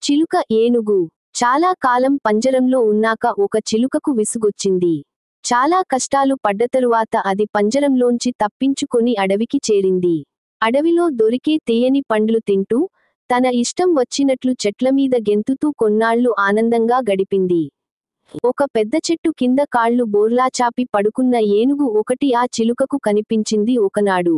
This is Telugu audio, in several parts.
చిలుక ఏనుగు. చాలా కాలం పంజరంలో ఉన్నాక ఒక చిలుకకు విసుగొచ్చింది. చాలా కష్టాలు పడ్డతరువాత అది పంజరంలోంచి తప్పించుకొని అడవికి చేరింది. అడవిలో దొరికే తీయని పండ్లు తింటూ, తన ఇష్టం వచ్చినట్లు చెట్లమీద గెంతుతూ కొన్నాళ్లు ఆనందంగా గడిపింది. ఒక పెద్ద చెట్టు కింద కాళ్లు బోర్లాచాపి పడుకున్న ఏనుగు ఒకటి ఆ చిలుకకు కనిపించింది ఒకనాడు.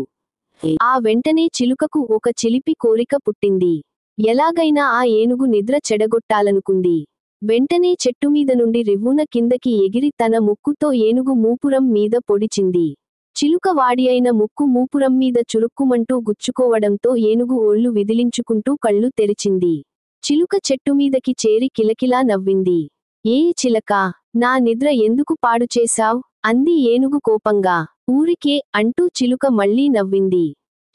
ఆ వెంటనే చిలుకకు ఒక చిలిపి కోరిక పుట్టింది. ఎలాగైనా ఆ ఏనుగు నిద్ర చెడగొట్టాలనుకుంది. వెంటనే చెట్టుమీద నుండి రివ్వున కిందకి ఎగిరి తన ముక్కుతో ఏనుగు మూపురం మీద పొడిచింది. చిలుక వాడి అయిన ముక్కు మూపురం మీద చురుక్కుమంటూ గుచ్చుకోవడంతో ఏనుగు ఒళ్ళు విదిలించుకుంటూ కళ్ళు తెరిచింది. చిలుక చెట్టుమీదకి చేరి కిలకిలా నవ్వింది. ఏ చిలకా, నా నిద్ర ఎందుకు పాడు చేశావ్? అంది ఏనుగు కోపంగా. ఊరికే అంటూ చిలుక మళ్ళీ నవ్వింది.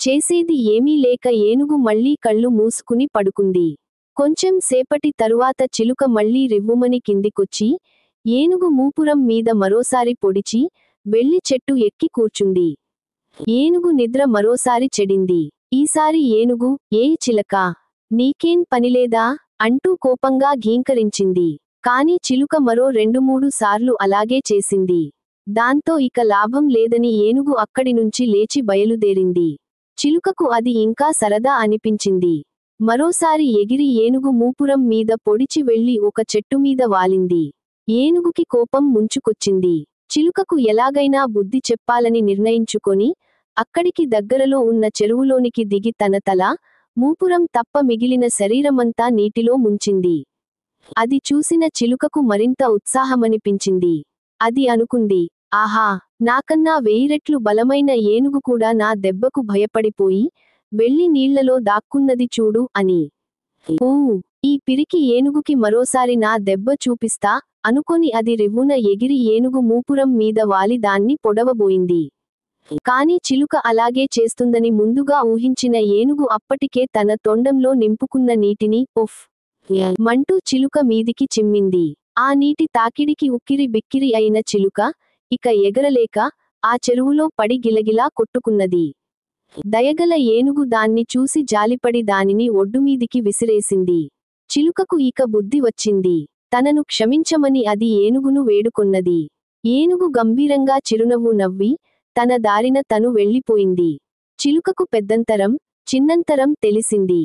చేసేది ఏమీ లేక ఏనుగు మళ్ళీ కళ్ళు మూసుకుని పడుకుంది. కొంచెం సేపటి తరువాత చిలుక మళ్ళీ రివ్వుమని కిందికొచ్చి, ఏనుగు మూపురం మీద మరోసారి పొడిచి, వెళ్లి చెట్టు ఎక్కి కూర్చుంది. ఏనుగు నిద్ర మరోసారి చెడింది. ఈసారి ఏనుగు, ఏ చిలకా, నీకేం పనిలేదా? అంటూ కోపంగా ఘీంకరించింది. కాని చిలుక మరో 2-3 సార్లు అలాగే చేసింది. దాంతో ఇక లాభం లేదని ఏనుగు అక్కడినుంచి లేచి బయలుదేరింది. చిలుకకు అది ఇంకా సరదా అనిపించింది. మరోసారి ఎగిరి ఏనుగు మూపురం మీద పొడిచి వెళ్లి ఒక చెట్టుమీద వాలింది. ఏనుగుకి కోపం ముంచుకొచ్చింది. చిలుకకు ఎలాగైనా బుద్ధి చెప్పాలని నిర్ణయించుకొని, అక్కడికి దగ్గరలో ఉన్న చెరువులోనికి దిగి తన తల, మూపురం తప్ప మిగిలిన శరీరమంతా నీటిలో ముంచింది. అది చూసిన చిలుకకు మరింత ఉత్సాహమనిపించింది. అది అనుకుంది, ఆహా, నాకన్నా 1000 రెట్లు బలమైన ఏనుగు కూడా నా దెబ్బకు భయపడిపోయి, వెళ్లి నీళ్లలో దాక్కున్నది చూడు అని. ఊ, ఈ పిరికి ఏనుగుకి మరోసారి నా దెబ్బ చూపిస్తా, అనుకొని అది రివ్వున ఎగిరి ఏనుగు మూపురం మీద వాలి దాన్ని పొడవబోయింది. కాని చిలుక అలాగే చేస్తుందని ముందుగా ఊహించిన ఏనుగు అప్పటికే తన తొండంలో నింపుకున్న నీటిని ఉఫ్ మంటూ చిలుక మీదికి చిమ్మింది. ఆ నీటి తాకిడికి ఉక్కిరి బిక్కిరి అయిన చిలుక, ఇక ఎగరలేక, ఆ చెరువులో పడి గిలగిలా కొట్టుకున్నది. దయగల ఏనుగు దాన్ని చూసి జాలిపడి దానిని ఒడ్డుమీదికి విసిరేసింది. చిలుకకు ఇక బుద్ధి వచ్చింది. తనను క్షమించమని అది ఏనుగును వేడుకొన్నది. ఏనుగు గంభీరంగా చిరునవ్వు నవ్వి, తన దారిన తను వెళ్ళిపోయింది. చిలుకకు పెద్దంతరం, చిన్నంతరం తెలిసింది.